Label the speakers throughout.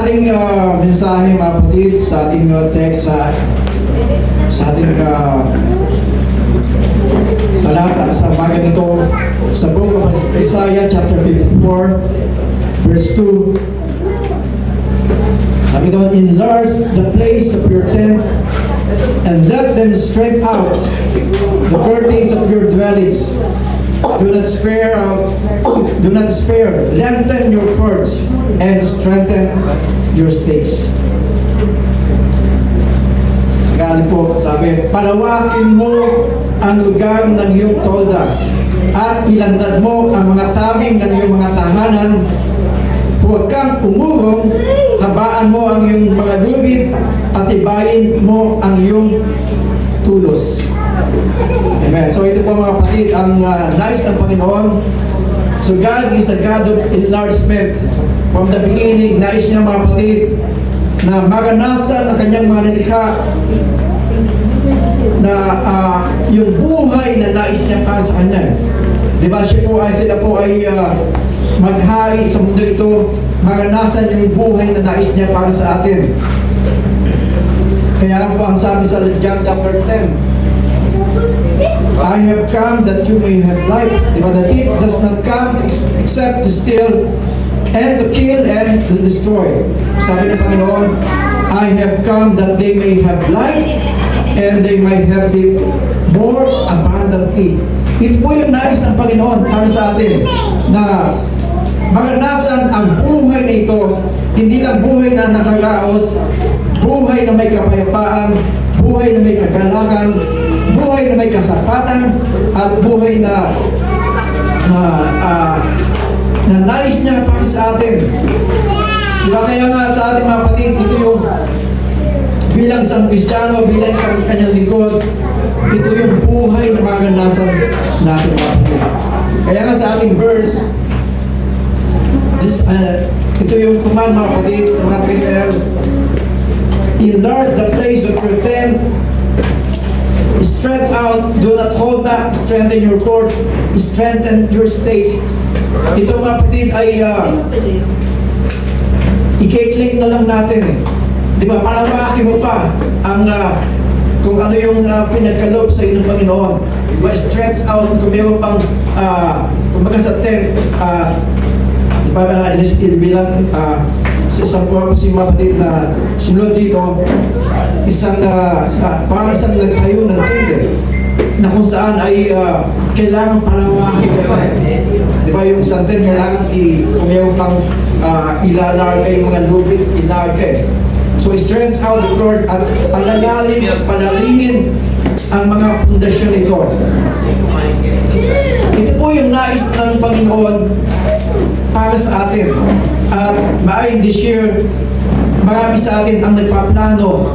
Speaker 1: ating mensahe mga kapatid, sa ating text, sa ating talata sa umaga nito, sa book of Isaiah chapter 54 verse 2. Sabi doon, enlarge the place of your tent and let them stretch out the curtains of your dwellings. Do not spare lengthen your cords and strengthen your stakes. Gali po, sabi, palawakin mo ang lugar ng iyong tolda at ilandad mo ang mga tabing ng iyong mga tahanan. Huwag kang umurong, habaan mo ang iyong mga lubid, patibayin mo ang iyong tulos. Amen. So ito po mga kapatid, ang nais ng Panginoon. So God is a God of enlargement. From the beginning, nais niya mga kapatid na maranasan na kanyang mga nilikha na yung buhay na nais niya para sa kanya. Diba sila po ay maghari sa mundo ito, maranasan yung buhay na nais niya para sa atin. Kaya po ang sabi sa John chapter 10, I have come that you may have life. Diba, the thief does not come except to steal and to kill and to destroy. Sabi ng Panginoon, I have come that they may have life and they might have it more abundantly. Ito po yung nais ng Panginoon para sa atin, na maranasan ang buhay na ito, hindi lang buhay na nakaraos, buhay na may kapayapaan, buhay na may kagalakan, buhay na may kasapatan, at buhay na nais niya para sa atin. Diba, kaya nga sa ating mga kapatid, ito yung bilang isang Kristiyano, bilang isang kanyang likod, ito yung buhay na maranasan natin mga kapatid. Kaya nga sa ating verse, ito yung command mga kapatid sa mga Christian: enlarge the place of your tent, stretch out, do not hold back, strengthen your cord, strengthen your stake. Ito mga kapatid ay i-click na lang natin eh. Di ba, palawakin mo pa ang kung ano yung pinagkaloob sa inyong Panginoon. Diba, stretch out, kung meron pang kumbaga sa tent, bilang sa isang purpose yung mga kapatid na sunod dito, parang isang nagtayo ng tent na kung saan ay kailangan palawakin ka pa. Di ba yung isang tent, kailangan kung meron pang ilalarga yung mga lubid, ilarga. So stretch out the cord at palalingin ang mga pundasyon nito. Ito po yung nais ng Panginoon para sa atin. At maaaring this year, marami sa atin ang nagpaplano.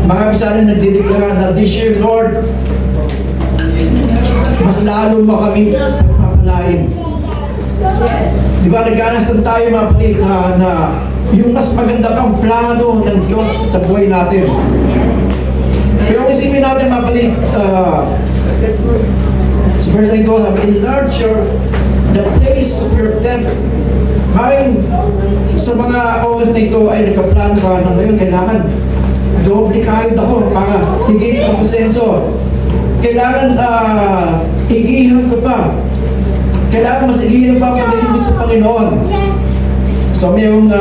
Speaker 1: Marami sa atin nagdideklara na this year, Lord, mas lalo mo kami papalain. Di ba, nag-aanasan tayo mga kapatid na yung mas maganda pang plano ng Diyos sa buhay natin. Pero isipin natin mga kapatid, sa verse na ito, enlarge the place of your tent. Maring sa mga oras na ito ay nagkaplano ka na ngayon kailangan doble kahit ako para higit ang prosenso. Kailangan higihan ko pa. Kailangan mas higihan pa ang paglilingkod sa Panginoon. So mayroong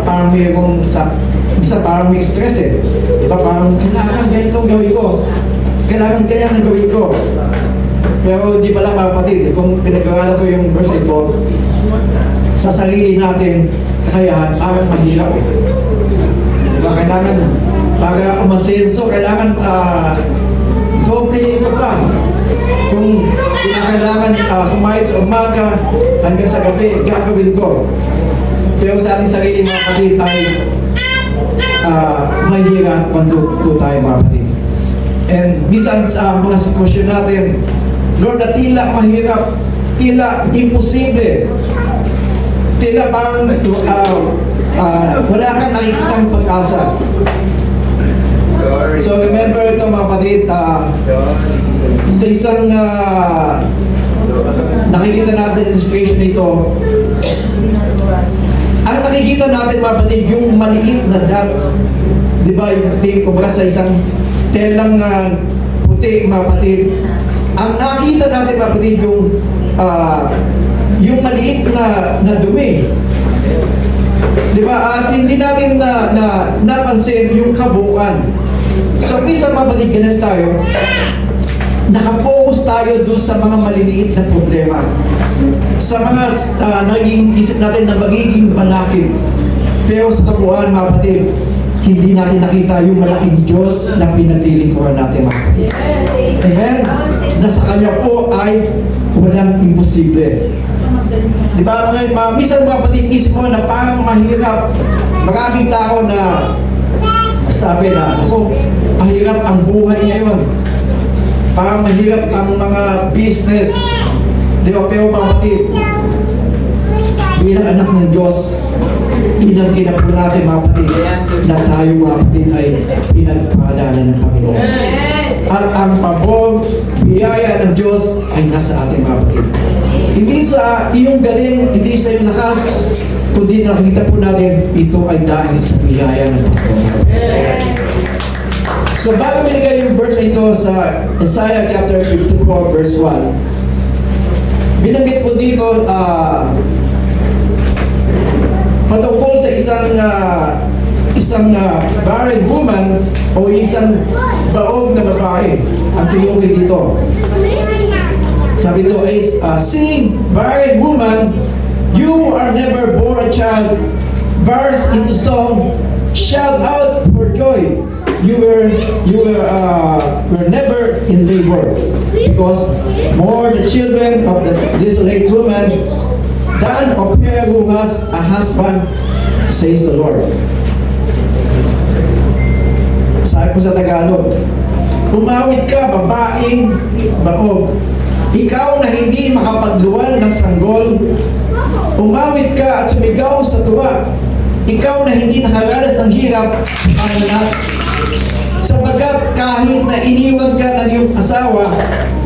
Speaker 1: parang mayroong isa parang may stress eh. Diba, parang kailangan ganito gawin ko. Kailangan ganyan ang gawin ko. Pero di pala mga kapatid, kung pinag-aralan ko yung verse ito, sa sarili natin, kakayahan, parang mahirap eh. Diba, kailangan, para umasenso, kailangan doble ko pa. Kung kailangan kumain sa umaga hanggang sa gabi, gagawin ko. Pero sa ating sarili mga kapatid ay mahirap kung tayo mga kapatid. And bisan sa mga sitwasyon natin, Lord, na tila mahirap, tila imposible, tila parang wala kang nakikitang pag-asa. So remember ito mga kapatid, sa isang nakikita natin sa illustration nito, Ang nakikita natin mga kapatid, yung maliit na dot, di ba, yung tape, kumbaga sa isang telang puti mga kapatid. Ang nakita natin mga kapatid, yung maliit na dumi. Di ba? At hindi natin napansin yung kabuuan. So, minsan mga kapatid, ganun tayo. Nakapokus tayo doon sa mga maliliit na problema. Sa mga naging isip natin na magiging balakid. Pero sa kabuuan mga kapatid, hindi natin nakita yung malaking Diyos na pinaglilingkuran natin mga kapatid. Amen? Na sa Kanya po ay walang imposible. Di ba? Minsan mga kapatid, isip mo na parang mahirap. Maraming tao na sabi na, ako, mahirap ang buhay ngayon. Parang mahirap ang mga business. Di ba? Pero mga kapatid, bilang anak ng Diyos, inangkin na po natin mga kapatid na tayo mga kapatid ay pinagpadalan ng Panginoon. At ang pabor, biyaya ng Diyos ay nasa ating mga kapatid. Hindi sa iyong galing, hindi sa iyong lakas, kundi nakikita po natin, ito ay dahil sa biyaya ng Panginoon. So bago binigay yung verse na ito sa Isaiah chapter 54 verse 1, binanggit po dito patungkol sa isang barren woman o isang baog na babae ang tinukoy dito. Sabi dito is, sing, barren woman, you are never born a child, burst into song, shout out for joy. You were never in labor, because more the children of this desolate woman than of her who has a husband, says the Lord. Sabi ko sa Tagalog, umawit ka, babaeng baog. Ikaw na hindi makapagluwal ng sanggol, umawit ka at sumigaw sa tuwa. Ikaw na hindi nakaranas ng hirap sa panganak. Sapagkat kahit na iniwan ka ng iyong asawa,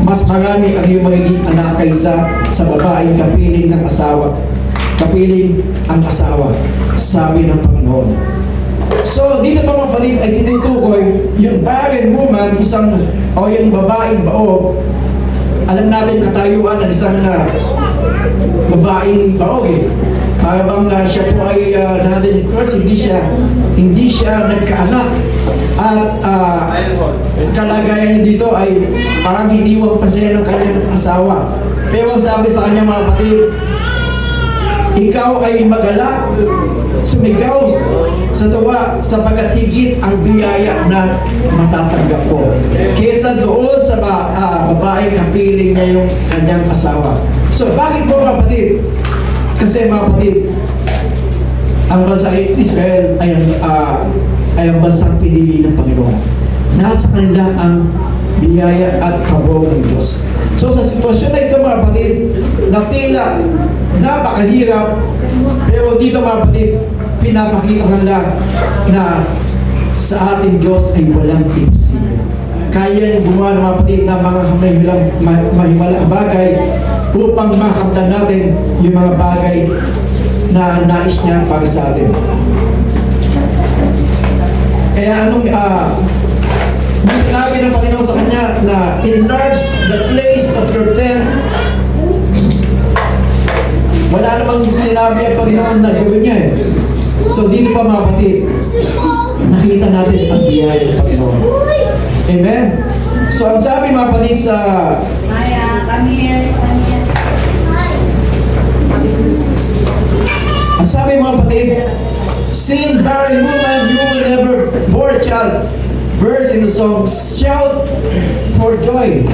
Speaker 1: mas marami ang iyong magiging anak kaysa sa babaeng kapiling ng asawa. Kapiling ang asawa, sabi ng Panginoon. So, dito pa mga kapatid ay tinutukoy yung barren woman, yung babaeng baog. Alam natin katayuan ng isang babaeng baog eh. Para bang siya po ay natin curse, hindi siya nagkaanak. At kalagayan niya dito ay parang hiniwang pa siya ng kanyang asawa. Pero sabi sa kanya mga kapatid, ikaw ay magalak, sumigaw sa tuwa sapagkat higit ang biyaya na matatanggap ko kesa doon sa babaeng kapiling niya yung kanyang asawa. So bakit po mga kapatid? Kasi mga kapatid, ang bansa Israel ay ang bansang pinili ng Panginoon. Nasa kanila ang biyaya at pabor ng Diyos. So sa sitwasyon na ito mga kapatid, na tila napakahirap, pero dito mga kapatid, pinapakita nila na sa ating Diyos ay walang imposible. Kaya yung gumawa ng mga kapatid na mga mahimalang bagay upang makamtan natin yung mga bagay na nais niya para sa atin. Kaya yung sinabi ng Panginoon sa kanya na enlarge the place of your tent. Wala namang sinabi ang Panginoon na gawin niya eh. So dito pa mga kapatid, nakita natin ang biyaya ng Panginoon. Amen? So ang sabi mga kapatid sa ang sabi mga kapatid, sing, barren woman, you will never bore a child. Verse in the song, shout for joy.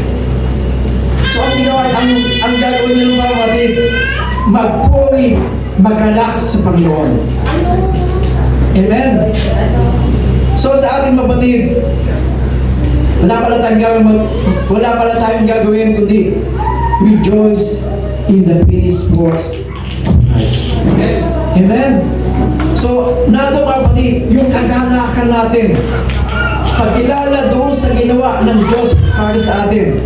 Speaker 1: So ang ginawa, ang gagawin nila mga kapatid, magpuri, magalak sa Panginoon. Amen? So sa ating kapatid, wala pala tayong gagawin kundi rejoice in the finished works of Christ. Amen? So, nato mga kapatid, yung kagalakan natin, pagkilala doon sa ginawa ng Diyos para sa atin.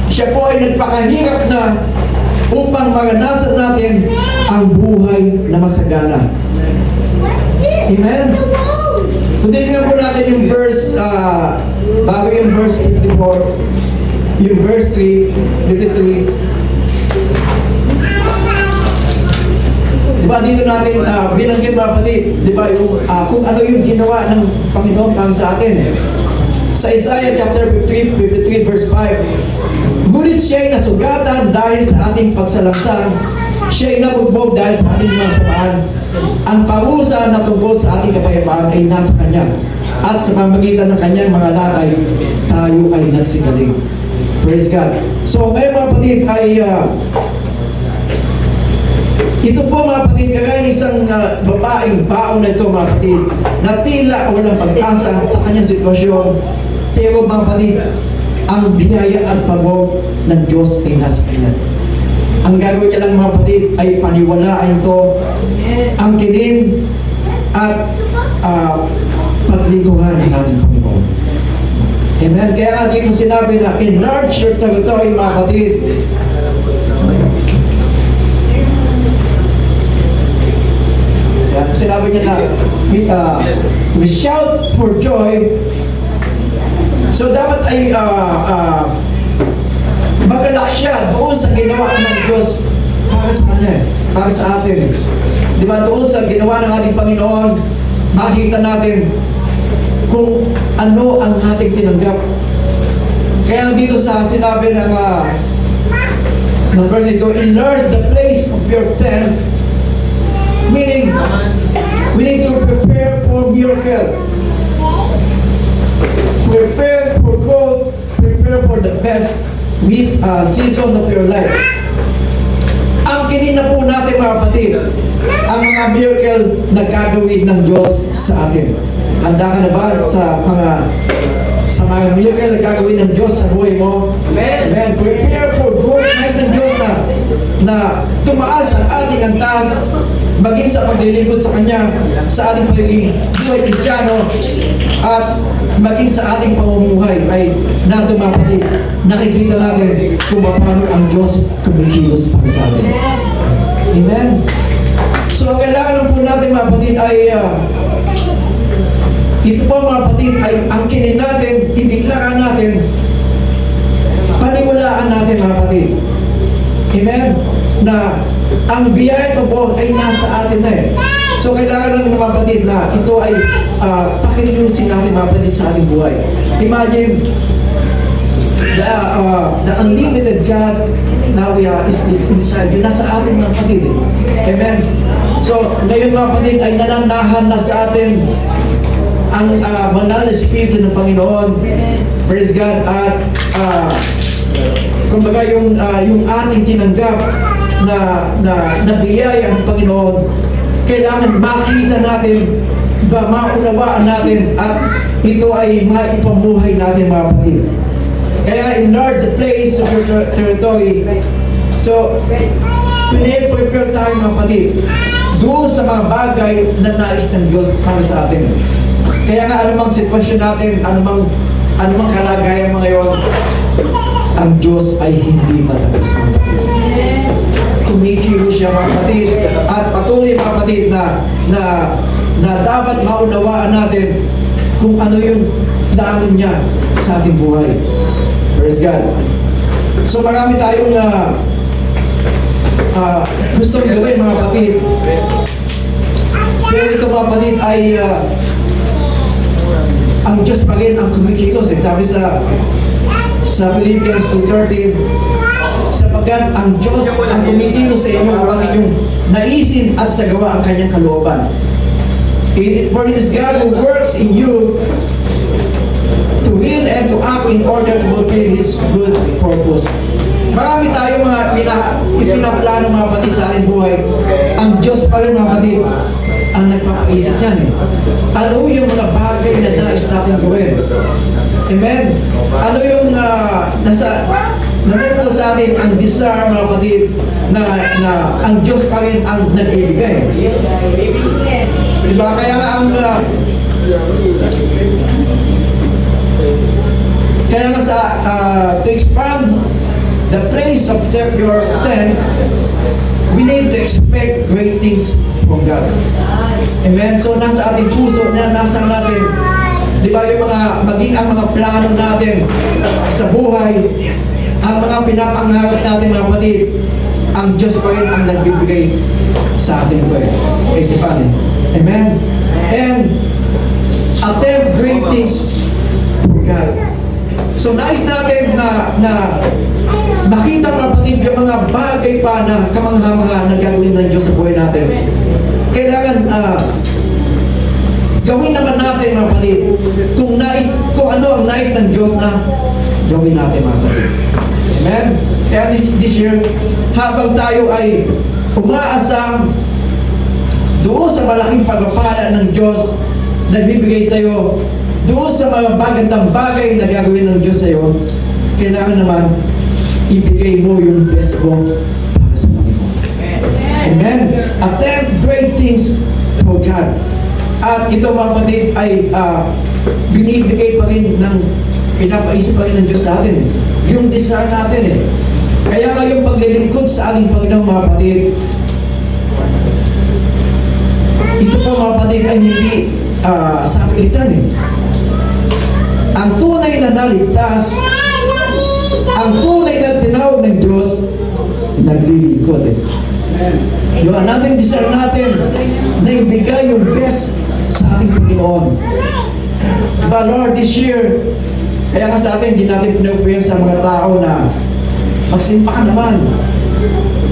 Speaker 1: Siya po ay nagpakahirap na upang maranasan natin ang buhay na masagana. Amen? Kung titignan po natin yung verse, bago yung verse 54, yung verse 53, diba dito natin binanggit mga kapatid, diba yung, kung ano yung ginawa ng Panginoon para sa atin. Sa Isaiah chapter 53 verse 5, ngunit siya'y nasugatan dahil sa ating pagsalamsan, siya'y nabugbog dahil sa ating mga samaan. Ang parusa na tungkol sa ating kapayapaan ay nasa Kanya, at sa pamagitan ng Kanyang mga lakay, tayo ay nagsigaling. Praise God. So ngayon mga kapatid ay ito po mga kapatid, kagaya isang babaeng baon na ito mga kapatid, na tila walang pag-asa sa kanyang sitwasyon. Pero mga kapatid, ang biyaya at pagod ng Diyos ay nasa kanya. Ang gagawin niya lang mga kapatid ay paniwalaan ito, angkinin at paglingkuran ng ating Panginoon. Amen. Kaya nga dito sinabi na enlarge your territory mga kapatid. Sinabi niya na we shout for joy. So dapat ay magalak siya doon sa ginawa ng Diyos para sa Kanya, para sa atin. Diba doon sa ginawa ng ating Panginoon, makikita natin kung ano ang ating tinanggap. Kaya dito sa sinabi ng verse ito, enlarge the place of your tent, meaning we need to prepare for miracle, prepare for growth, prepare for the best season of your life. Angkinin na po natin mga kapatid ang mga miracle na gagawin ng Diyos sa atin. Handa ka na ba sa mga miracle na gagawin ng Diyos sa buhay mo? Amen. Prepare for growth. Nais ng Diyos na tumaas ang ating antas, maging sa paglilingkod sa Kanya, sa ating pagiging buhay Kristiyano, at maging sa ating pamumuhay ay nato mga kapatid, nakikita natin kung paano ang Diyos kumikilos para sa atin. Amen? So ang kailangan lang po natin mga kapatid ay ito po mga kapatid ay angkinin natin, ideklara natin, paniwalaan natin mga kapatid. Amen? Na ang biyaya ito po ay nasa atin na eh. So kailangan lang mga kapatid na ito ay pakililusin natin mga kapatid sa ating buhay. Imagine the unlimited God now is inside you. Nasa atin mga kapatid eh. Amen? So ngayon mga kapatid ay nananahan na sa atin ang banal na Espiritu ng Panginoon. Praise God. At kumbaga yung ating tinanggap na biyaya ng Panginoon, kailangan makita natin, maunawaan natin, at ito ay maipamuhay natin mga kapatid. Kaya enlarge the place of your territory. So, prepare tayo mga kapatid doon sa mga bagay na nais ng Diyos para sa atin. Kaya nga anumang sitwasyon natin, anumang kalagayan mga ngayon, ang Diyos ay hindi matapos mga kapatid. Kumikilos siya mga kapatid, at patuloy mga kapatid na dapat maunawaan natin kung ano yung daanan niya sa ating buhay. Praise God. So marami tayong gustong gawin mga kapatid. Pero ito mga kapatid ay ang Diyos pa rin ang kumikilos. Sabi sa Philippians 2:13, sapagkat ang Diyos ang kumikilos sa inyo upang inyong naisin at sagawa ang kanyang kalooban. For it is God who works in you to will and to act in order to fulfill His good purpose. Marami tayo mga ipinaplano mga kapatid sa ating buhay. Ang Diyos pa rin mga kapatid ang nagpapaisip yan eh. Ano yung mga bagay na nais natin gawin? Amen? Ano yung naman po sa atin ang desire mga kapatid na ang Diyos pa rin ang nagbibigay. Diba? Kaya nga to expand the place of your tent, we need to expect great things from God. Amen? So nasa ating puso, nasa natin, di ba yung maging ang mga plano natin sa buhay, ang mga pinapangarap natin mga kapatid, ang Diyos pa rin ang nagbibigay sa atin ito eh. Kaisipan eh. Amen? And attempt great things for God. So nais natin na makita mga kapatid yung mga bagay pa na kamangha-mangha na gagawin ng Diyos sa buhay natin. Kailangan gawin naman natin mga kapatid kung ano ang nais ng Diyos na gawin natin mga kapatid. Amen? Kaya this year, habang tayo ay umaasang doon sa malaking pagpapala ng Diyos na bibigay sa iyo, doon sa mga bagandang bagay na gagawin ng Diyos sa iyo, kailangan naman ibigay mo yung best mo para sa Panginoon. Amen? Attempt great things for God. At ito mga kapatid ay binibigay pa rin ng pinapaisip pa rin ng Diyos sa atin. Yung desire natin eh. Kaya nga yung paglilingkod sa ating Panginoon mga kapatid, ito po mga kapatid ay hindi sa kapilitan eh. Ang tunay na naligtas, ang tunay na tinawag ng Diyos, naglilingkod eh. Yung natin desire natin na ibigay yung best sa ating Panginoon. But Lord, this year, kaya nga sa atin, hindi natin pinag-prayer sa mga tao na magsimpa ka naman.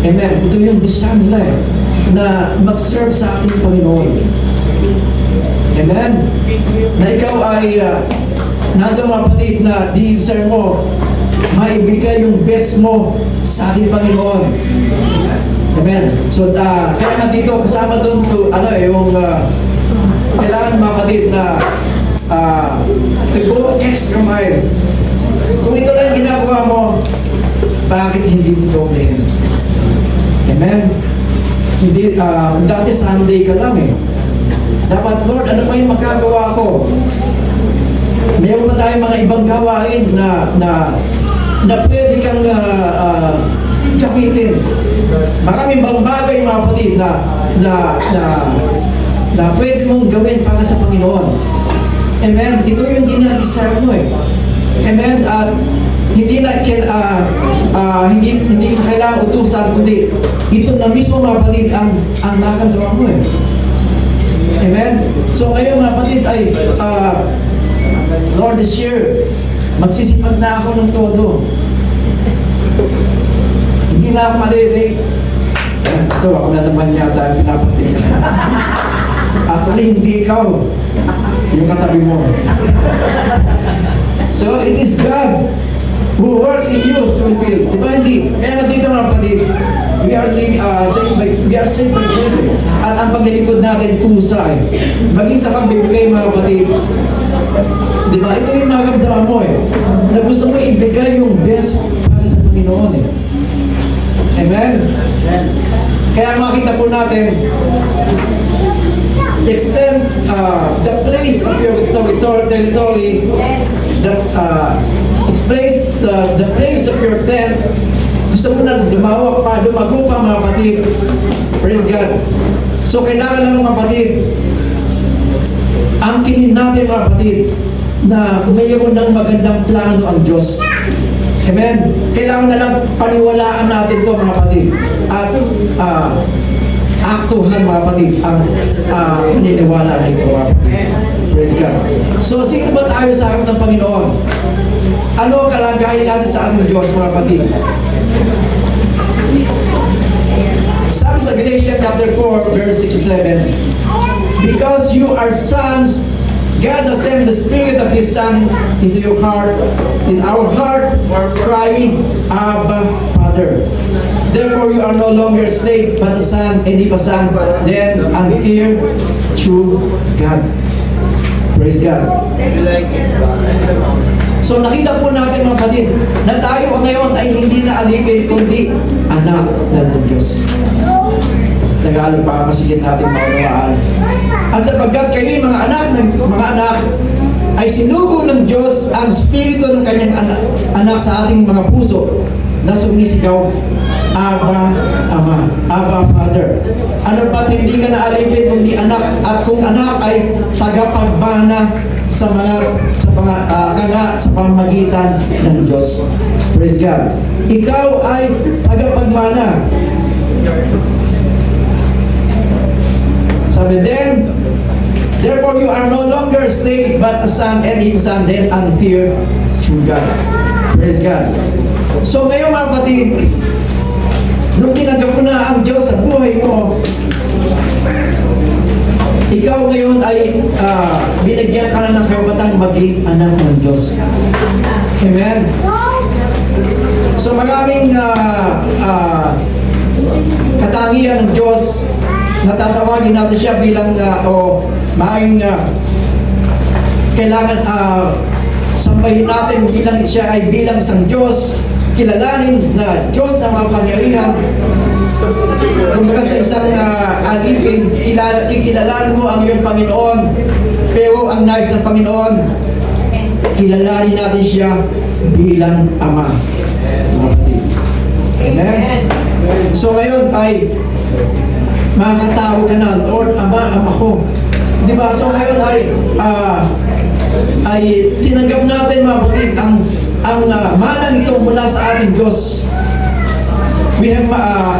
Speaker 1: Amen. Ito yung desire nila eh, na mag-serve sa ating Panginoon. Amen. Na ikaw ay nandang mga kapatid na di-desire mo, maibigay yung best mo sa ating Panginoon. Amen. So, kaya nga dito, kasama doon yung kailangan mga kapatid na to go extra mile. Kung ito lang ginagawa mo, bakit hindi ito doble? Amen? Hindi, dati Sunday ka lang eh. Dapat, Lord, ano pa yung magagawa ko? Mayroon pa tayong mga ibang gawain na pwede kang gamitin. Maraming bang bagay mga kapatid na pwede mong gawin para sa Panginoon. Amen? Ito yung dinadesire mo eh. Amen? At hindi na kailangan utusan, kundi ito na mismo mga kapatid ang nakagawa mo eh. Amen? So ngayon mga kapatid ay Lord, this year magsisipag na ako ng todo. Hindi na ako malilate. So ako na naman yata ang pinapating. Actually, hindi ikaw. Yung katabi mo. So, it is God who works in you to reveal. Di ba hindi? Kaya nga dito mga kapatid, we are saved by grace. At ang paglilipod natin, kusa eh. Maging sa pagbibigay mga kapatid. Di ba? Ito yung nagamdaman mo eh. Na gusto mo ibigay yung best para sa Panginoon eh. Amen? Kaya makita po natin, extend the place of your territory, that the place of your tent. Gusto mo na lumawak pa, lumago pa mga kapatid. Praise God. So kailangan lang mga kapatid, angkinin natin mga kapatid, na mayroon ng magandang plano ang Diyos. Amen? Kailangan na lang paniwalaan natin to mga kapatid. At aktuhan mga kapatid ang paniniwala na ito mga kapatid. Praise God. So sino ba tayo sa harap ng Panginoon? Ano ang kalagayan natin sa ating Diyos mga kapatid? Sabi sa Galatians chapter 4 verse 6 to 7, because you are sons, God has sent the Spirit of His Son into your heart, in our heart, crying, Abba, Father. Therefore, you are no longer a slave, but a son, and if a son, then an heir through God. Praise God. So nakita po natin mga kapatid, na tayo ngayon ay hindi na alipin, kundi anak ng Diyos. Sa Tagalog, para masigit natin maunawaan. At sapagkat kayo mga anak ay sinugo ng Diyos ang spirito ng kanyang anak sa ating mga puso na sumisigaw, Aba, Ama. Aba, Father. Ano ba't hindi ka naalipin kundi anak? At kung anak ay tagapagbana sa pamamagitan ng Diyos. Praise God. Ikaw ay tagapagmana. Sabi then, therefore you are no longer a slave but a son, and if son then and heir through God. Praise God. So ngayon mga kapatid, nung tinanggap mo na ang Diyos sa buhay mo, ikaw ngayon ay binigyan ka na ng karapatang maging anak ng Diyos. Amen? So maraming katangian ng Diyos, natatawagin natin siya bilang maaaring kailangan sambahin natin bilang siya ay bilang isang Diyos, kilalanin na Diyos na mapangyarihan. Kumbaga sa isang alipin, kilalanin mo ang iyong Panginoon, pero ang nais ng Panginoon, kilalanin natin siya bilang Ama. Amen? So ngayon ay makakatawag ka na, Lord, Ama, Ama ko. Di ba? So ngayon ay tinanggap natin mga kapatid ang mana nito mula sa ating Diyos. We have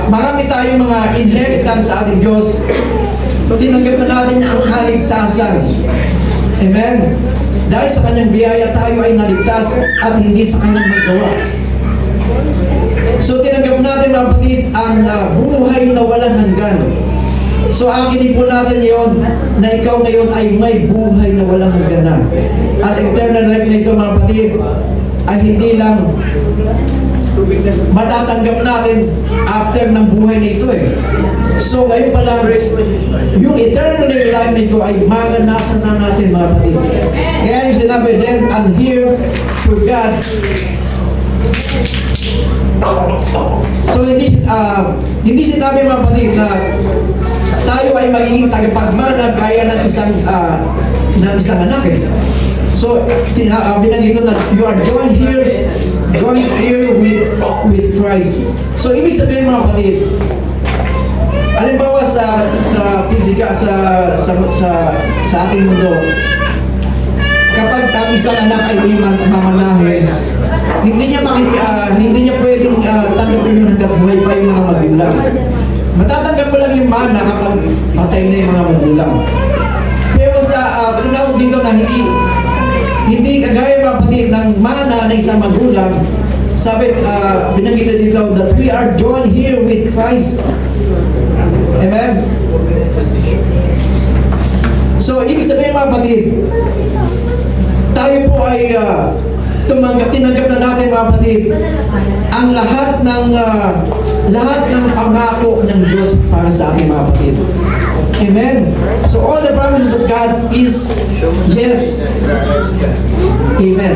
Speaker 1: marami tayong mga inheritance sa ating Diyos. Tinanggap na natin ang kaligtasan. Amen? Dahil sa kanyang biyaya tayo ay naligtas at hindi sa kanyang magawa. So tinanggap natin mga kapatid ang buhay na walang hanggan. So akin po natin yon na ikaw ngayon ay may buhay na walang hanggan na. At eternal life na ito mga kapatid ay hindi lang matatanggap natin after ng buhay na ito eh. So ngayon pa lang, yung eternal life na ito ay maganasan na natin mga kapatid. Kaya yung sinabi, then and here through God. So hindi sinabi mga kapatid na tayo ay magiging tagapagmana gaya ng isang anak eh. So binanggit na you are joined here with Christ. So ibig sabihin mga kapatid, halimbawa sa pisika sa ating mundo, kapag ang isang anak ay may mamanahin, hindi niya pwedeng tanggapin yung hanggang buhay pa yung mga magulang. Matatanggap mo lang yung mana kapag patay na yung mga magulang. Pero sa tinawag dito na hindi kagaya mga kapatid ng mana na isang magulang, sabi, binanggit dito that we are joined here with Christ. Amen? So, ibig sabihin mga kapatid, tayo po ay tinanggap na natin mga kapatid ang lahat ng pangako ng Diyos para sa ating mga kapatid. Amen? So all the promises of God is yes. Amen.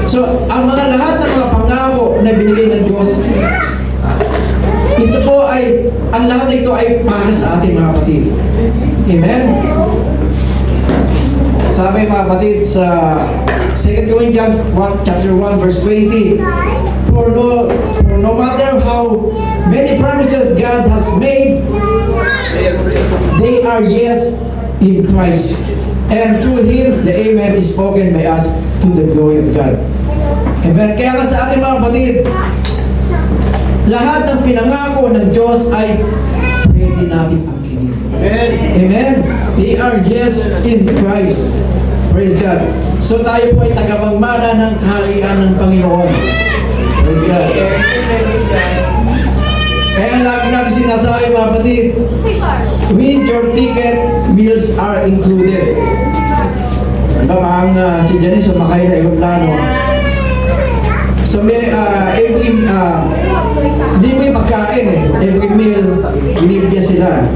Speaker 1: So ang lahat ng mga pangako na binigay ng Diyos, ito po ay, ang lahat na ito ay para sa ating mga kapatid. Amen? Sabi mga kapatid sa 2 Corinthians chapter 1 verse 20, For no matter how many promises God has made, they are yes in Christ. And through Him, the Amen is spoken by us to the glory of God. Amen. Kaya nga sa ating mga kapatid, lahat ng pinangako ng Diyos ay pwede natin angkinin. Amen. They are yes in Christ. Praise God. So tayo po ay tagapagmana ng kaharian ng Panginoon. Praise God. Kaya lagi natin sinasabi mga kapatid, with your ticket, meals are included. Diba parang si Janice sumakay na aeroplano. So may hindi mo yung pagkain eh. Every meal, binibigyan sila.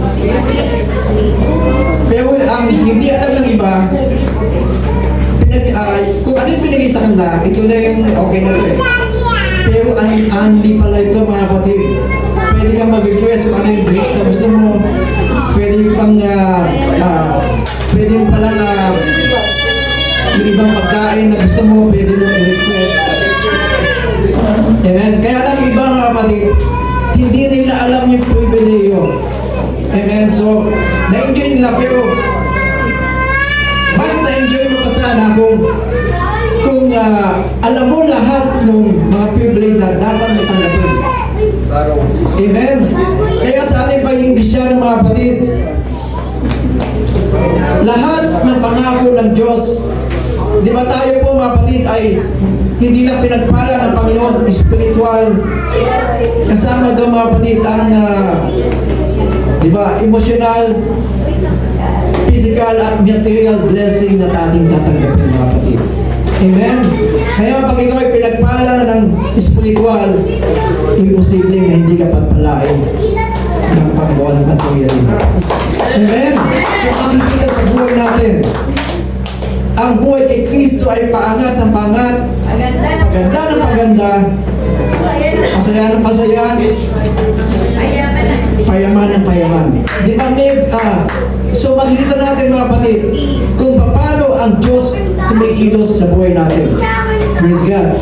Speaker 1: Pero ang hindi alam ng iba, kung ano yung pinigay sa kanila, ito na yung okay na ito eh. Pero hindi pala ito mga kapatid. Pwede kang mag-request kung ano yung drinks na gusto mo. Pwede pang pwede mo palang yung ibang pagkain na gusto mo, pwede mo i-request. Amen. Kaya lang iba mga kapatid, hindi nila alam yung pribileyo. Amen? So, na-enjoy nila, pero mas na-enjoy mo pa sana kung alam mo lahat ng mga privilege na dapat mo tanggapin. Amen? Kaya sa ating pagiging Kristyano, mga kapatid, lahat ng pangako ng Diyos, di ba tayo po, mga kapatid, ay hindi lang pinagpala ng Panginoon, spiritual, kasama doon, mga kapatid, ang di ba, emotional, physical at material blessing na ating tatanggapin, mga kapatid. Amen? Kaya pag ikaw ay pinagpala na ng spiritual, imposible na hindi ka pagpalain ng Panginoon material. Amen? So makikita sa buhay natin, ang buhay kay Kristo ay paangat ng paangat, paganda ng paganda, pasaya ng pasaya, payaman ng payaman. Di ba, so makikita natin, mga kapatid, kung paano ang Diyos kumikilos sa buhay natin. Praise God.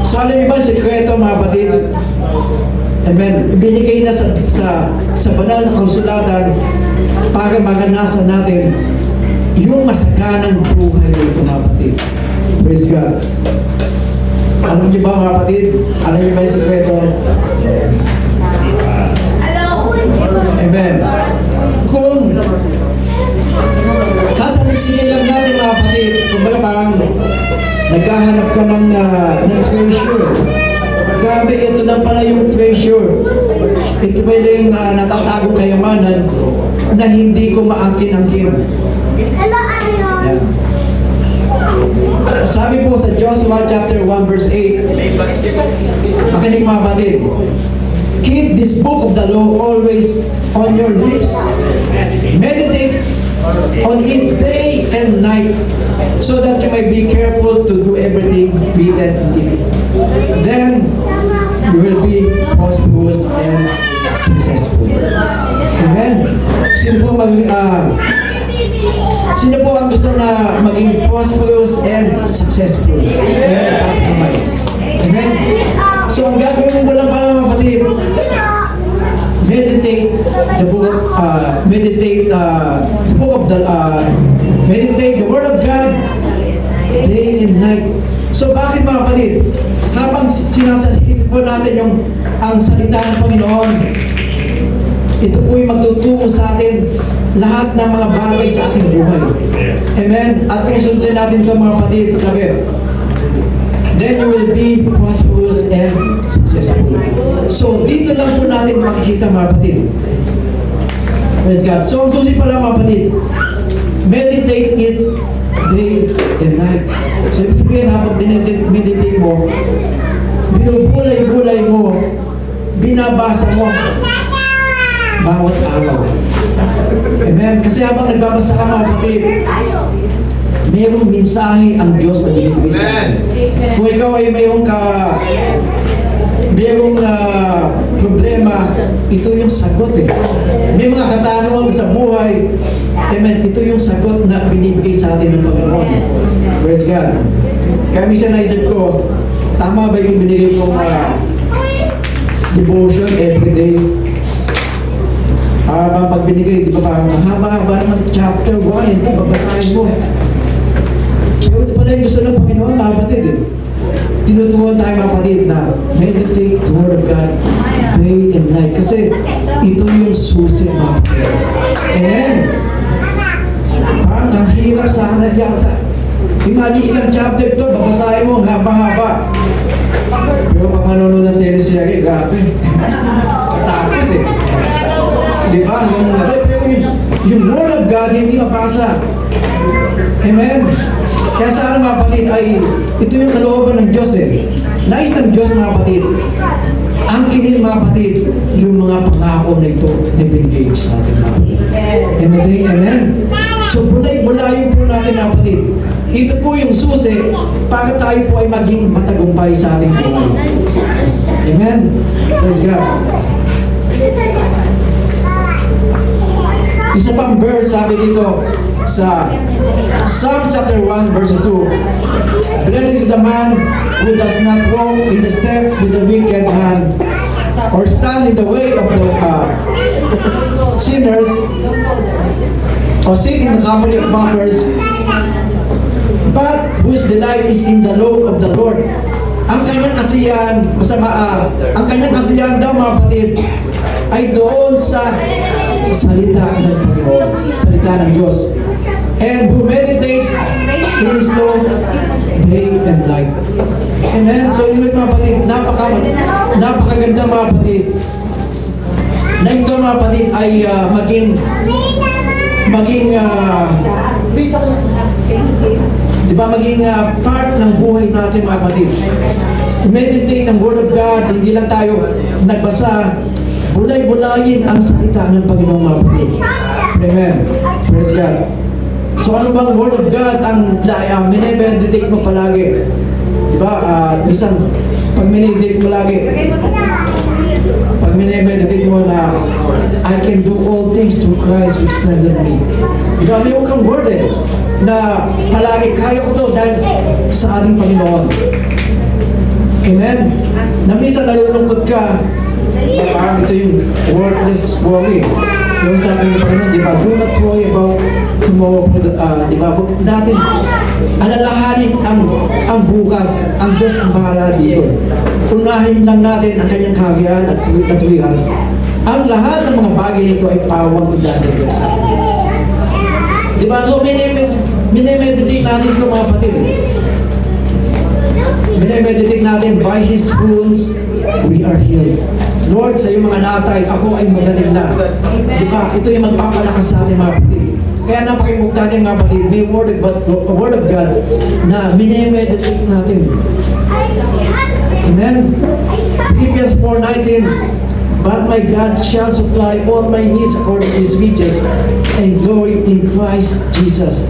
Speaker 1: So alam niyo ba ang sekreto, mga kapatid? Amen. Binigay na sa banal na kasulatan para maganasan natin yung masaganang buhay nito, mga kapatid. Praise God. Alam niyo ba, mga kapatid? Alam niyo ba yung sekreto? Amen. Kung sasaligsigin lang natin, mga kapatid, kung baga parang naghahanap ka ng treasure. Grabe, ito lang pala yung treasure. Ito pala yung natatagong kayamanan na hindi ko maangkin-angkin. Yeah. Sabi po sa Joshua chapter 1 verse 8, makinig, mga kapatid, keep this book of the law always on your lips. Meditate on it day and night, so that you may be careful to do everything written in it. Then you will be prosperous and successful. Amen. Sino po ang gusto na maging prosperous and successful? Amen. Taas kamay. Amen. So ang gagawin mo lang pala, mga kapatid, meditate the Word of God day and night. So bakit, mga kapatid? Habang sinasalita po natin ang salita ng Panginoon, ito po yung magtuturo sa atin lahat ng mga bagay sa ating buhay. Amen? At kung sundin natin ito, mga kapatid, sabi, then you will be prosperous and successful. So, dito lang po natin makikita, mga kapatid. Praise God. So, ang susi pala, mga kapatid, meditate it day and night. So, ibig sabihin, habang meditate mo, binubulay-bulay mo, binabasa mo, bawat araw. Amen? Kasi habang nagbabasa ka, mga kapatid, mayroong mensahe ang Diyos na binibigay sa atin. Kung ikaw ay mayroong problema, ito yung sagot eh. May mga katanungan sa buhay, amen, ito yung sagot na binibigay sa atin ng Panginoon. Praise God. Kaya minsan naisip ko, tama ba yung binigay kong devotion everyday? Pag binigay, di ba parang mahaba-haba naman chapter 1, ito, babasahin mo. Pero ito pala yung gusto ng Panginoon, mga kapatid eh. Tinuturuan tayo, mga kapatid, na meditate the Word of God day and night. Kasi ito yung susi, mga kapatid. Amen? Parang ang hirap sa hanap yata. Imagine ilang chapter ito, babasahin mo, ang haba-haba. Pero pag manonood ng teleserye, grabe. Tapos eh. Di ba? Pero yung Word of God, hindi mapasa. Amen? Kaya sana, mga kapatid, ay ito yung kalooban ng Diyos eh. Nais ng Diyos, mga kapatid, angkinin, mga kapatid, yung mga pangako na ito na binigay sa atin, mga kapatid. Amen? So, bulayin po natin, mga kapatid. Ito po yung susi para tayo po ay maging matagumpay sa ating buhay. Amen? Praise God. Isa pang verse, sabi dito sa Psalm chapter 1 verse 2, blessed is the man who does not walk in the step with the wicked man, or stand in the way of the sinners, or sit in the company of mockers, but whose delight is in the law of the Lord. Ang kanyang kasiyahan, ang kanyang kasiyahan daw mga kapatid, ay doon sa salita ng Panginoon, salita ng Diyos. And who meditates in His law day and night. Amen? So yun mga kapatid, napakaganda mga kapatid, na ito mga kapatid ay maging part ng buhay natin mga kapatid. Meditate ang Word of God, hindi lang tayo nagbasa, bulay-bulayin ang salita ng Panginoon mga kapatid. Amen. Praise God. So ano bang Word of God ang minimeditate mo palagi? Diba? Minsan, pag minimeditate mo lagi, pag minimeditate mo na I can do all things through Christ who strengthened me. Diba? May kang word na palagi kaya ko to dahil sa ating Panginoon. Amen? Na minsan nalulungkot ka, ito yung worthless worry. Yung sabi ng Panginoon, di ba? Do not worry about tomorrow. Di ba? Huwag natin alalahanin ang bukas. Ang Diyos ang bahala dito. Unahin lang natin ang kanyang kaharian at katuwiran. Ang lahat ng mga bagay nito ay pawang idadagdag sa atin. Di ba? So, minimeditate natin ito mga kapatid. Minimeditate natin, by His wounds, we are healed. Lord, sa iyong mga natay, ako ay magaling na. Di ba? Ito yung magpapalakas sa atin mga kapatid. Kaya napakimugtatan mga kapatid, may word of God na minimeditate natin. Amen? Philippians 4:19, but my God shall supply all my needs according to His riches and glory in Christ Jesus.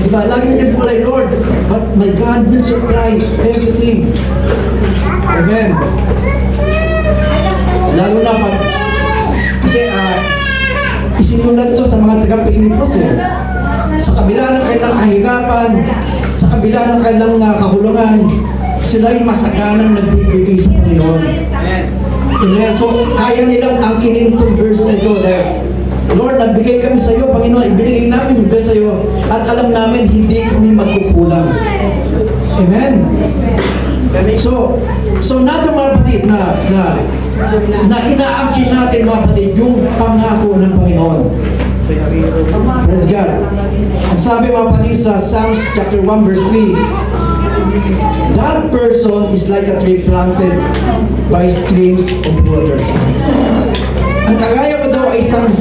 Speaker 1: Diba? Lagi na nagpulay, Lord, but my God will supply everything. Amen. Lalo na pag, kasi isinulat to sa mga taga-Pilipos sa kabila ng kanilang kahirapan, sa kabila ng kanilang kahulungan, sila ay masaganang nagbibigay sa Panginoon. Amen. So, kaya nilang angkinin itong verse na ito dahil, Lord, nagbigay kami sa iyo, Panginoon, ibinigay namin yung best sa iyo at alam namin hindi kami magkukulang. Amen. So natin mga kapatid na inaangkin natin mga kapatid yung pangako ng Panginoon. Praise God. Ang sabi mga kapatid sa Psalms chapter 1 verse 3, that person is like a tree planted by streams of water. Ang kagaya ko daw ay isang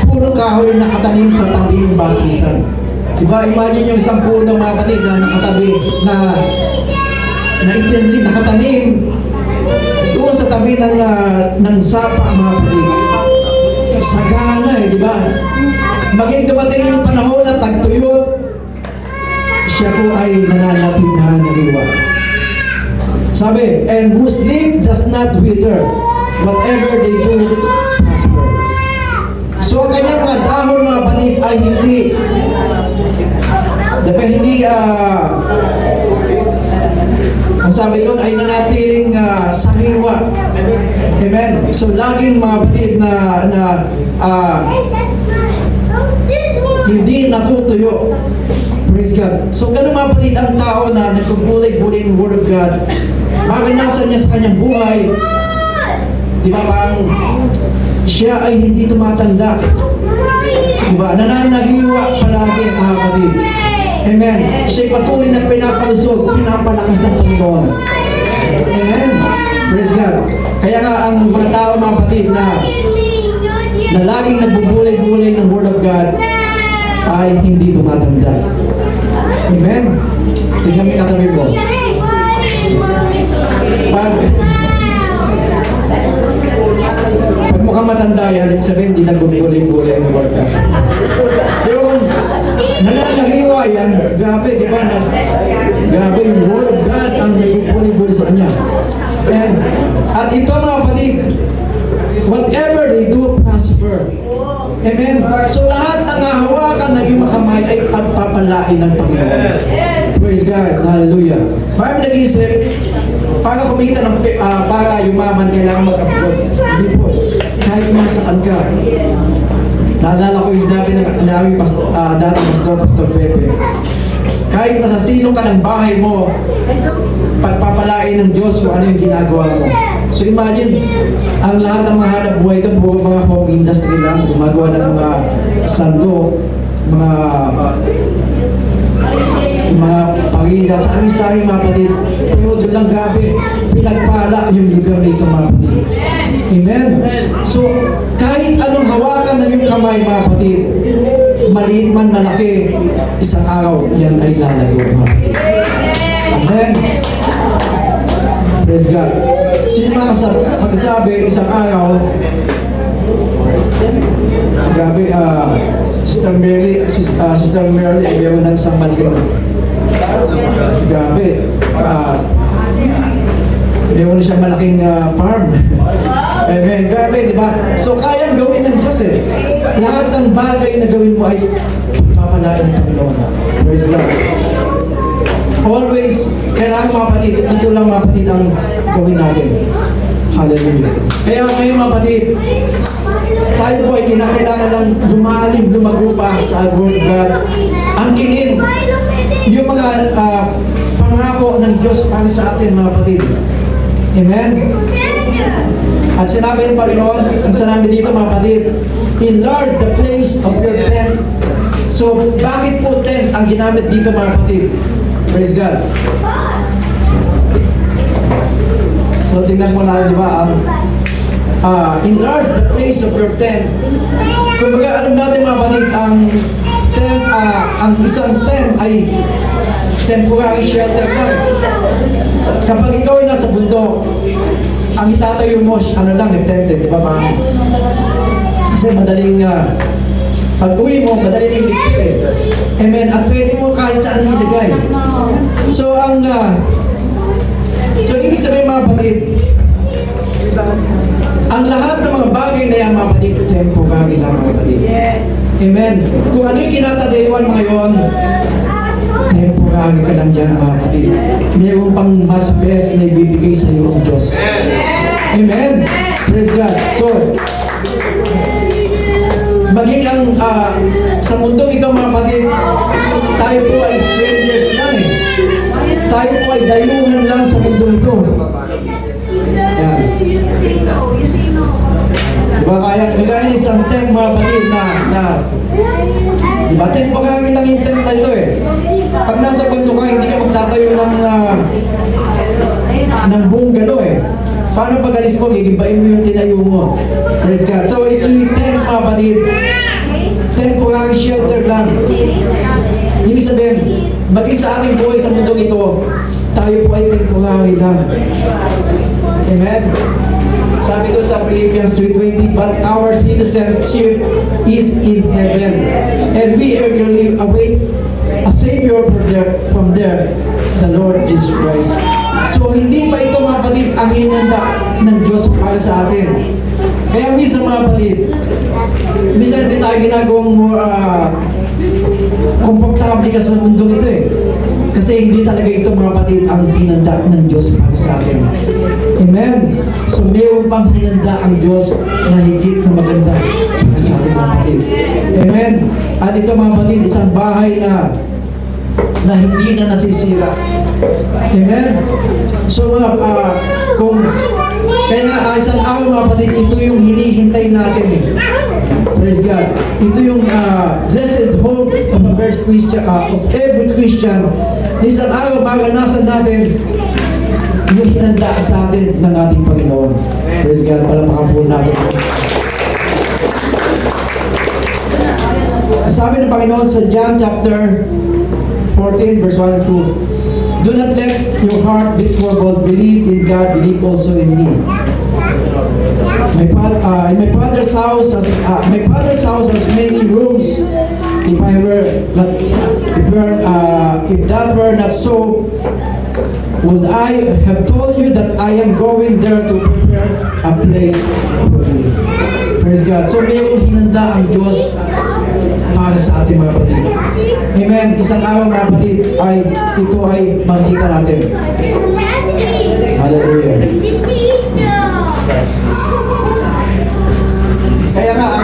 Speaker 1: punong kahoy na nakatanim sa tabi ng bangkisan. Diba? Imagine yung isang punong mga kapatid na nakatabi, nakatanim doon sa tabi ng sapa mga kapatid. Sagana diba? Maging dumating yung panahon na tagtuyot, siya po ay nananatig na naliwa. Sabi, and whose leaf does not wither, whatever they do, prosper. So ang kanyang mga dahon mga kapatid ay ang sabi doon ay nanatiling sariwa. Amen. So laging mga kapatid na hindi natutuyo. Praise God. So ganun mga kapatid ang tao na nagpupulay-pulay ng Word of God. Maranasan niya sa kanyang buhay. Di ba bang siya ay hindi tumatanda? Di ba? Nananagiwa palagi mga kapatid. Amen. Siya'y patuloy na pinapalusog, pinapalakas ng Panginoon. Amen. Praise God. Kaya nga ang mga tao mga kapatid na laging nagbubulay-bulay ng Word of God ay hindi tumatanda. Amen. Tignan mo katabi mo. Pag mukhang matanda yan, ibig sabihin hindi nagbubulay-bulay ang Word of God. Yung nananagiwa yan, grabe, di ba? Grabe yung Word of God ang nagbubulay-bulay sa kanya. At ito mga kapatid, whatever they do, prosper. Amen. So lahat ng hawakan ng iyong kamay ay pagpapalain ng Panginoon. Praise God. Hallelujah. Parang nag-isip, Para kumita ng, para yumaman, kailangan mag-abroad. Hindi po. Kahit masaan ka. Naalala ko yung sinabi dati Pastor Pepe. Kahit nasa sino ka ng bahay mo, pagpapalain ng Diyos kung ano yung ginagawa mo. So imagine, ang lahat ng mga hanap buhay ito, mga home industry lang, gumagawa ng mga sando, mga pangingga, sari-sari mga kapatid. Pero doon lang grabe, pinagpala yung lugar nito mga kapatid. Amen? So, kahit anong hawakan ng iyong kamay mga kapatid, maliit man malaki, isang araw, yan ay lalago mga kapatid. Amen? Praise God. Sino magsabi, isang araw, grabe, Sister Mary, ay meron ng isang maligang. Grabe, meron na siyang malaking farm. Amen, grabe, di ba? So, kayang gawin ng Diyos eh. Lahat ng bagay na gawin mo ay papalain ng Panginoon. Praise God. Always, kailangan mga kapatid, dito lang mga kapatid ang gawin natin. Hallelujah. Kaya ngayon mga kapatid, tayo po ay kinakailangan lang lumalim, lumago pa sa Word of God. Angkinin yung mga pangako ng Diyos para sa atin mga kapatid. Amen? At sinabi ng Panginoon, ang sinabi dito mga kapatid, enlarge the place of your tent. So, bakit po tent ang ginamit dito mga kapatid? Praise God. So, tingnan mo na, di ba, enlarge the place of your tent. Kung baga, alam natin mga kapatid, ang isang tent ay temporary shelter lang. Kapag ikaw ay nasa bundok, ang itatayo mo, ano lang, tent, di ba, parang, kasi madaling, pag uwi mo, madaling iligpit eh. Amen. At pwede mo kahit saan ilagay. So, ibig sabihin mga kapatid, ang lahat ng mga bagay na yan mga kapatid, temporary lang mga kapatid.
Speaker 2: Yes.
Speaker 1: Amen. Kung ano yung kinatadayuan mo ngayon, temporary ka lang dyan mga kapatid. Mayroon pang mas best na ibibigay sa iyo ang Diyos. Amen. Praise God. So, maging ang sa mundong ito mga kapatid, tayo po ay strangers lang eh. Tayo po ay dayuhan lang sa mundong ito. Yan. Diba kaya ng isang tent mga kapatid na diba temporary lang yung tent na ito eh. Pag nasa bundok ka, hindi ka magtatayo ng buong gano eh. Paano pag alis mo, gigibain mo yung tinayo mo. Praise God. So, it's really tent mga kapatid. Temporary shelter lang. Ibig sabihin, maging sa ating buhay sa mundong ito, tayo po ay temporary lang. Amen? Sabi doon sa Philippians 3:20, but our citizenship is in heaven, and we eagerly await a Savior from there, the Lord Jesus Christ. So, hindi pa ito mga kapatid ang hinanda ng Diyos para sa atin. Kaya minsan mga kapatid, minsan hindi tayo ginagawang more komportable ka sa mundong ito eh. Kasi hindi talaga ito mga kapatid ang hinanda ng Diyos para sa atin. Amen? So mayroon pang hinanda ang Diyos na higit na maganda para sa atin mga kapatid. Amen? At ito mga kapatid, isang bahay na hindi na nasisira. Amen? So mga kung kaya nga isang araw mga kapatid, ito yung hinihintay natin eh. Praise God. Ito yung blessed hope of every Christian. Isang araw maranasan natin yung hinanda sa atin ng ating Panginoon. Praise God. Palapakan po natin. Sabi ng Panginoon sa John chapter 14 verse 1 and 2, do not let your heart be troubled. Believe in God, believe also in me. My father's house has many rooms. If that were not so, would I have told you that I am going there to prepare a place for you? Praise God. So mayroong hinanda ang Diyos para sa ating mga kapatid. Amen. Isang araw mga kapatid ito ay makikita natin. Hallelujah. Kaya nga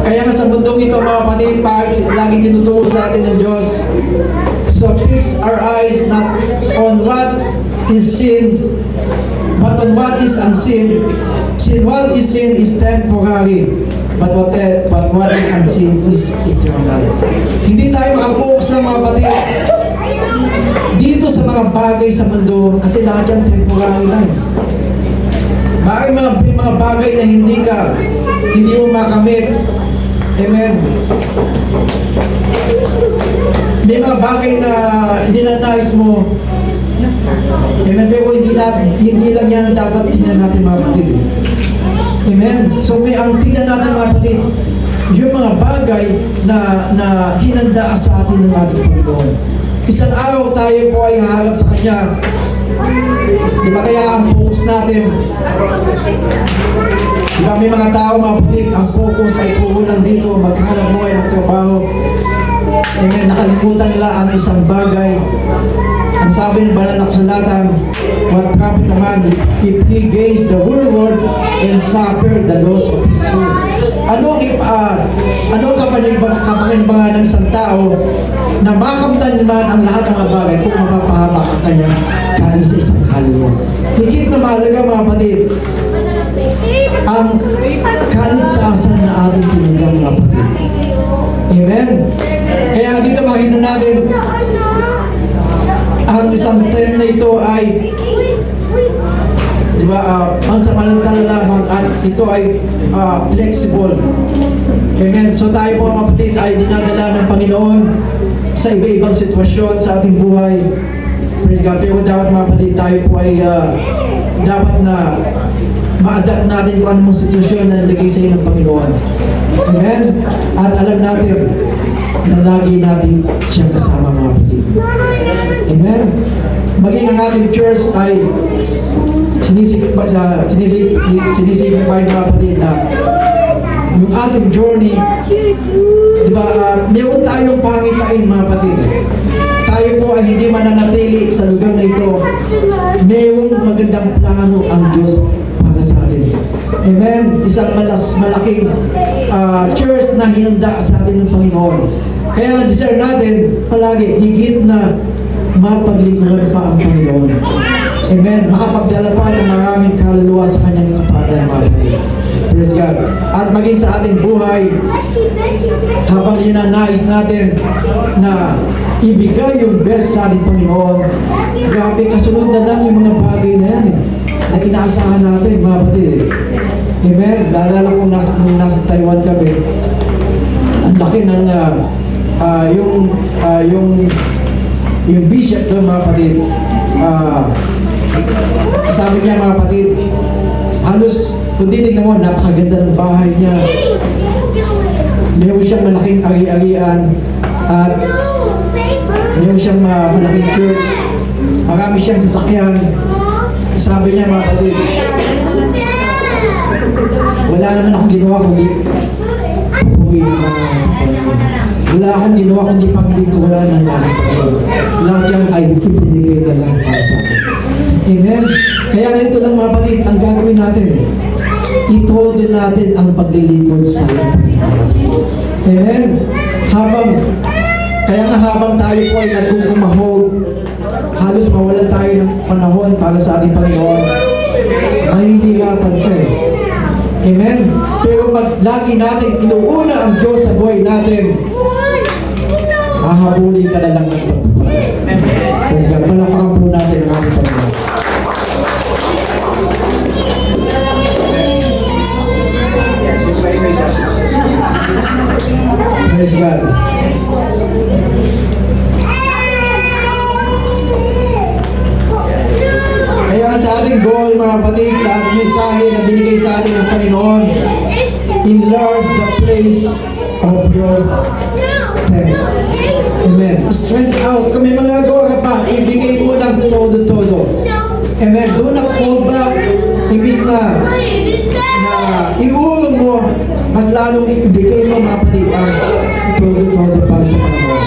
Speaker 1: kaya nga sa mundong ito mga kapatid, laging tinuturo sa atin ng Diyos. So fix our eyes not on what is seen, but on what is unseen. Since what is seen is temporary, but what is unseen is eternal. Hindi tayo makapokus ng mga kapatid dito sa mga bagay sa mundo kasi lahat yan temporary lang. May mga bagay na hindi mo makamit. Amen. May mga bagay na ninanais mo. Amen. Pero hindi lang yan dapat tingnan natin mga kapatid. Amen. So ang tingnan natin mga kapatid, yung mga bagay na hinanda sa atin ng ating Panginoon. Isang araw tayo po ay haharap sa Kanya. Di ba kaya ang focus natin? Di ba may mga tao mga kapatid, ang focus ay puro lang dito, maghanap buhay ng trabaho. Amen. Nakalimutan nila ang isang bagay. Ang sabi ng banal na kasulatan, what profit a man if he gains the whole world and suffer the loss of his soul? Ano ang kapanimbangan ng isang tao na makamtan naman ang lahat ng mga bagay kung mapapahamak ang kanyang kaisa-isang kaluluwa? Higit na mahalaga mga kapatid, ang kaligtasan na ating tinanggap mga kapatid. Amen? Kaya dito makita natin, ang isang term na ito ay di ba, pansamantala lamang at ito ay flexible. Amen. So tayo po mga kapatid ay dinadala ng Panginoon sa iba-ibang sitwasyon sa ating buhay. Praise God. Pero dapat mga kapatid tayo po ay dapat na ma-adapt natin kung anong sitwasyon na nalagay sa iyo ng Panginoon. Amen. At alam natin na lagi natin siyang kasama mga kapatid. Amen. Maging ang ating church ay sinisipag mga kapatid na yung ating journey, di ba, meron tayong pangitain mga kapatid. Tayo po ay hindi mananatili sa lugar na ito. Mayroong magandang plano ang Diyos para sa atin. Amen. Isang malaking church na hinanda sa atin ng Panginoon. Kaya desire natin palagi higit na mapaglingkuran pa ang Panginoon. Amen. Makapagdala pa ng maraming kaluluwa sa kanyang kapanan, mga kapatid. Praise God. At maging sa ating buhay, habang ninanais natin na ibigay yung best sa ating Panginoon, grabe, kasunod na lang yung mga bagay na yan na inaasahan natin, mga kapatid. Amen. Lalo kung nasa Taiwan kami, ang laki ng yung bishop doon mga kapatid, sabi niya mga kapatid, halos kung titignan mo, napakaganda ng bahay niya. Meron siyang malaking ari-arian at meron siyang malaking church. Marami siyang sasakyan. Sabi niya mga kapatid, wala naman akong ginawa kundi wala akong ginawa kundi paglingkuran ng lahat. Lahat yan ay ibinigay na lang para sa akin. Amen? Kaya ito lang mga kapatid, ang gagawin natin, ito din natin ang paglilingkod sa atin. Amen? Kaya nga habang tayo po ay nagkukumahog, halos mawalan tayo ng panahon para sa ating Panginoon, mahihirapan ka eh. Amen? Pero pag lagi natin inuuna ang Diyos sa buhay natin, hahabulin ka na lang ng pagpapalala. Praise God. Palakpakan po natin ang ating Panginoon. Praise God. Kaya sa ating goal, mga kapatid, sa ating mensahe na binigay sa atin ng Panginoon, enlarge the place of your tent. Amen. Strength out. Kung may magagawa ka pa, ibigay mo ng todo-todo. Amen. Do not hold back. Ibig na iulong mo, mas lalong ibigay mo mga kapatid ang todo-todo para sa Panginoon.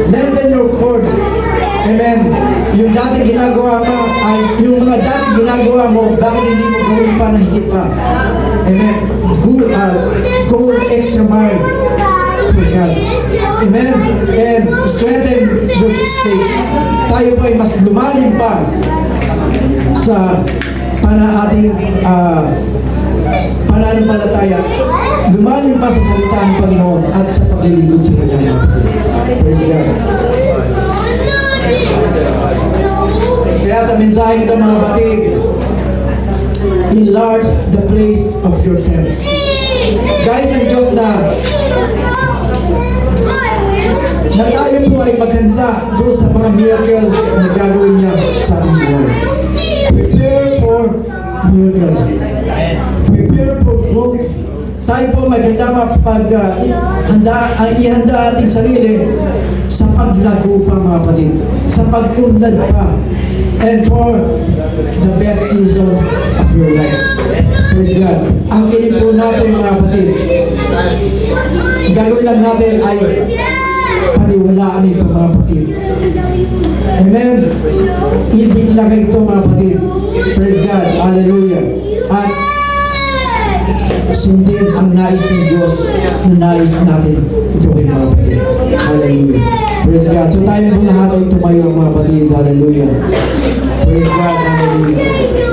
Speaker 1: Lengthen your cords. Amen. Yung dati ginagawa mo, ay yung mga dati ginagawa mo, bakit hindi mo gawin pa na higit pa? Amen. Go extra mile for God. Amen. And strengthen your stakes. Tayo po ay mas lumalim pa sa ating pananampalataya. Lumalim pa sa salita ng Panginoon at sa paglilingkod sa Kanya. Praise God. Kaya sa mensahe nito mga batid, enlarge the place of your tent. Guys ng Diyos na tayo po ay maganda doon sa mga miracle na gagawin niya sa ating buhay. Prepare for miracles. Prepare for growth. Tayo po maganda ihanda ating sarili sa paglago pa mga kapatid, sa pag-unlad pa, and for the best season of your life. Praise God. Ang kinig po natin mga kapatid, gagawin lang natin ay paniwalaan ito mga kapatid. Amen. Hindi lang ito mga kapatid. Praise God. Hallelujah. At sundin ang nais ng Diyos na nais natin gawin mga kapatid. Hallelujah. Praise God. So tayo po lahat ay tumayo mga kapatid. Hallelujah. Praise God. Hallelujah.